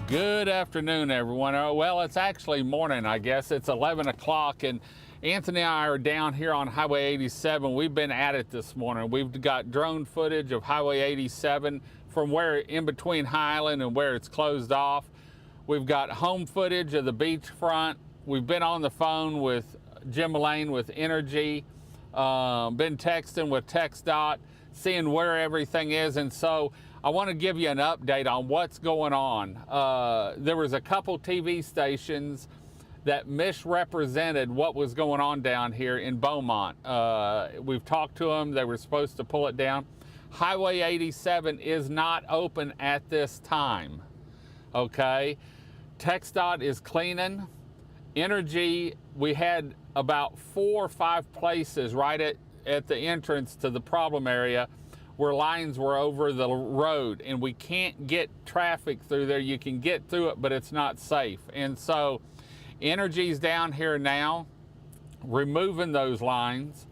Good afternoon, everyone. Well, it's actually morning, I guess. It's 11 o'clock, and Anthony and I are down here on Highway 87. We've been at it this morning. We've got drone footage of Highway 87 from where in between Highland and where it's closed off. We've got home footage of the beachfront. We've been on the phone with Jim Lane with Entergy, been texting with TxDot, seeing where everything is, and so I want to give you an update on what's going on. There was a couple TV stations that misrepresented what was going on down here in Beaumont. We've talked to them. They were supposed to pull it down. Highway 87 is not open at this time, okay? TxDot is cleaning. Entergy, we had about 4 or 5 places right at the entrance to the problem area where lines were over the road, and we can't get traffic through there. You can get through it, but it's not safe. And so Entergy's down here now removing those lines.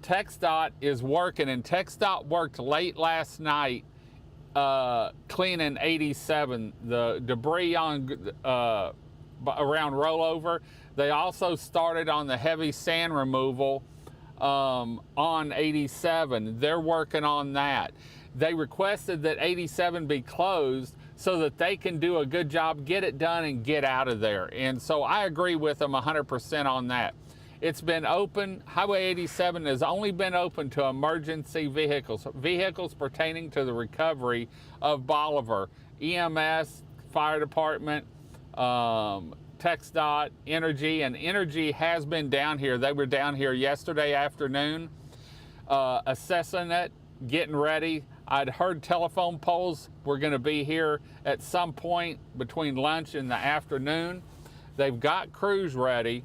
TxDot is working, and TxDot worked late last night cleaning 87, the debris on around rollover. They also started on the heavy sand removal on 87. They're working on that. They requested that 87 be closed so that they can do a good job, get it done, and get out of there. And so I agree with them 100% on that. It's been open. Highway 87 has only been open to emergency vehicles, vehicles pertaining to the recovery of Bolivar, EMS, fire department, TxDot, Entergy, and Entergy has been down here. They were down here yesterday afternoon assessing it, getting ready. I'd heard telephone poles were going to be here at some point between lunch and the afternoon. They've got crews ready,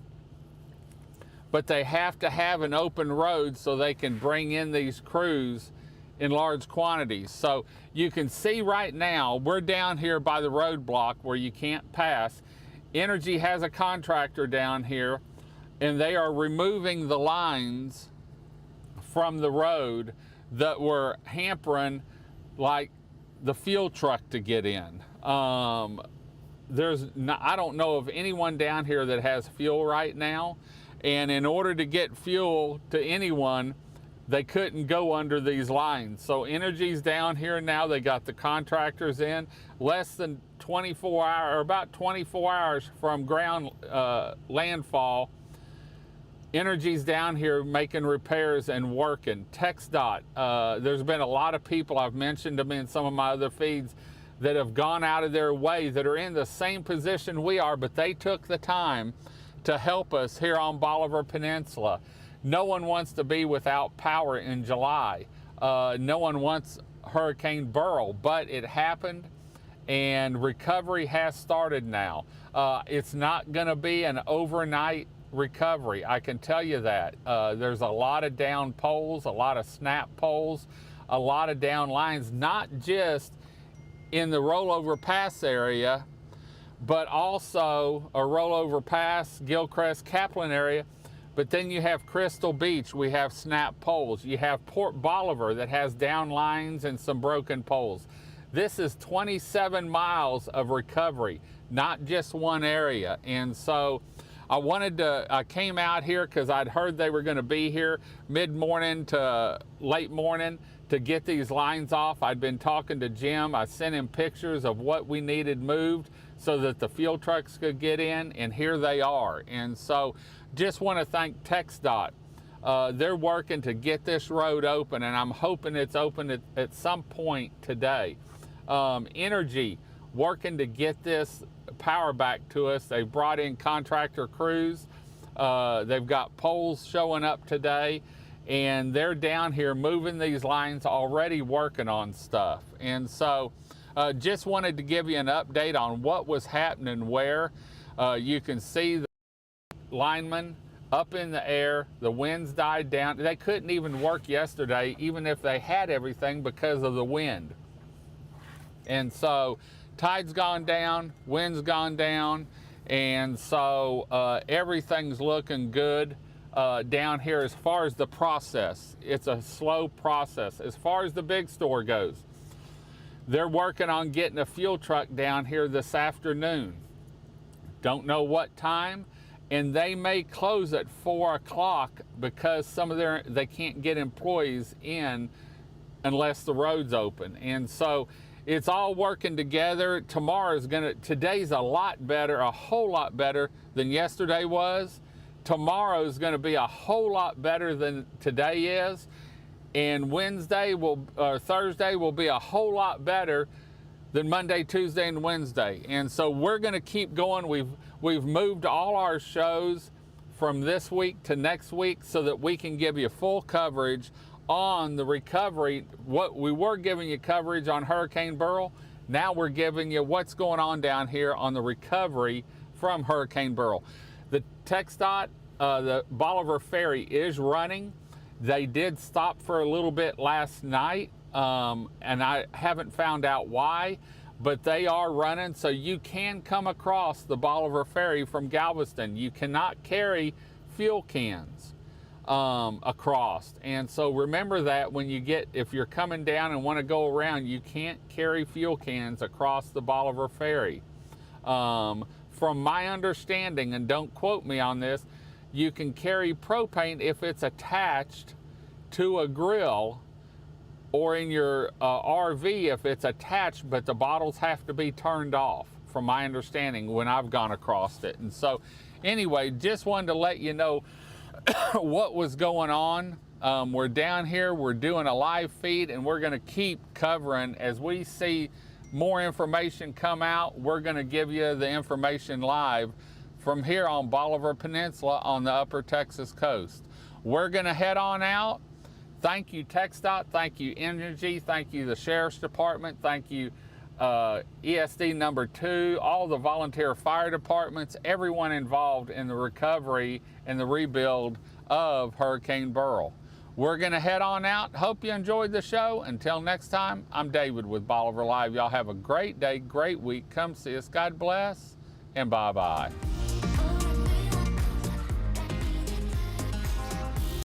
but they have to have an open road so they can bring in these crews in large quantities. So you can see right now, we're down here by the roadblock where you can't pass. Entergy has a contractor down here, and they are removing the lines from the road that were hampering like the fuel truck to get in. I don't know of anyone down here that has fuel right now, and in order to get fuel to anyone, they couldn't go under these lines. So Entergy's down here now. They got the contractors in. Less than 24 hours, or about 24 hours from ground landfall, Entergy's down here making repairs and working. TxDot, there's been a lot of people, I've mentioned them in some of my other feeds, that have gone out of their way, that are in the same position we are, but they took the time to help us here on Bolivar Peninsula. No one wants to be without power in July. No one wants Hurricane Beryl, but it happened, and recovery has started now. It's not going to be an overnight recovery, I can tell you that. There's a lot of down poles, a lot of snap poles, a lot of down lines, not just in the rollover pass area, but also a rollover pass, Gilcrest, Kaplan area. But then you have Crystal Beach, we have snap poles. You have Port Bolivar that has down lines and some broken poles. This is 27 miles of recovery, not just one area. And so I came out here because I'd heard they were going to be here mid-morning to late morning to get these lines off. I'd been talking to Jim. I sent him pictures of what we needed moved so that the fuel trucks could get in, and here they are. And so just want to thank TxDot. They're working to get this road open, and I'm hoping it's open at some point today. Entergy working to get this power back to us. They brought in contractor crews. They've got poles showing up today, and they're down here moving these lines, already working on stuff. And so just wanted to give you an update on what was happening where. You can see the linemen up in the air. The winds died down. They couldn't even work yesterday, even if they had everything, because of the wind. And so tide's gone down, wind's gone down, and so everything's looking good down here as far as the process. It's a slow process. As far as the big store goes, They're working on getting a fuel truck down here this afternoon. Don't know what time, and they may close at 4 o'clock because they can't get employees in unless the road's open. And so it's all working together. Today's a lot better, a whole lot better than yesterday was. Tomorrow's gonna be a whole lot better than today is. And Thursday will be a whole lot better than Monday, Tuesday, and Wednesday. And so we're gonna keep going. We've moved all our shows from this week to next week so that we can give you full coverage on the recovery. What we were giving you coverage on Hurricane Beryl, now we're giving you what's going on down here on the recovery from Hurricane Beryl. The TxDot, the Bolivar Ferry is running. They did stop for a little bit last night, and I haven't found out why, but they are running, so you can come across the Bolivar Ferry from Galveston. You cannot carry fuel cans across, and so remember that if you're coming down and want to go around, you can't carry fuel cans across the Bolivar Ferry. From my understanding, and don't quote me on this, you can carry propane if it's attached to a grill, or in your RV if it's attached, but the bottles have to be turned off, from my understanding when I've gone across it. And so anyway, just wanted to let you know what was going on. We're down here, we're doing a live feed, and we're gonna keep covering. As we see more information come out, we're gonna give you the information live from here on Bolivar Peninsula on the upper Texas coast. We're gonna head on out. Thank you, TxDot, thank you, Entergy, thank you, the Sheriff's Department, thank you, ESD number 2, all the volunteer fire departments, everyone involved in the recovery and the rebuild of Hurricane Beryl. We're gonna head on out. Hope you enjoyed the show. Until next time, I'm David with Bolivar Live. Y'all have a great day, great week. Come see us. God bless, and bye-bye.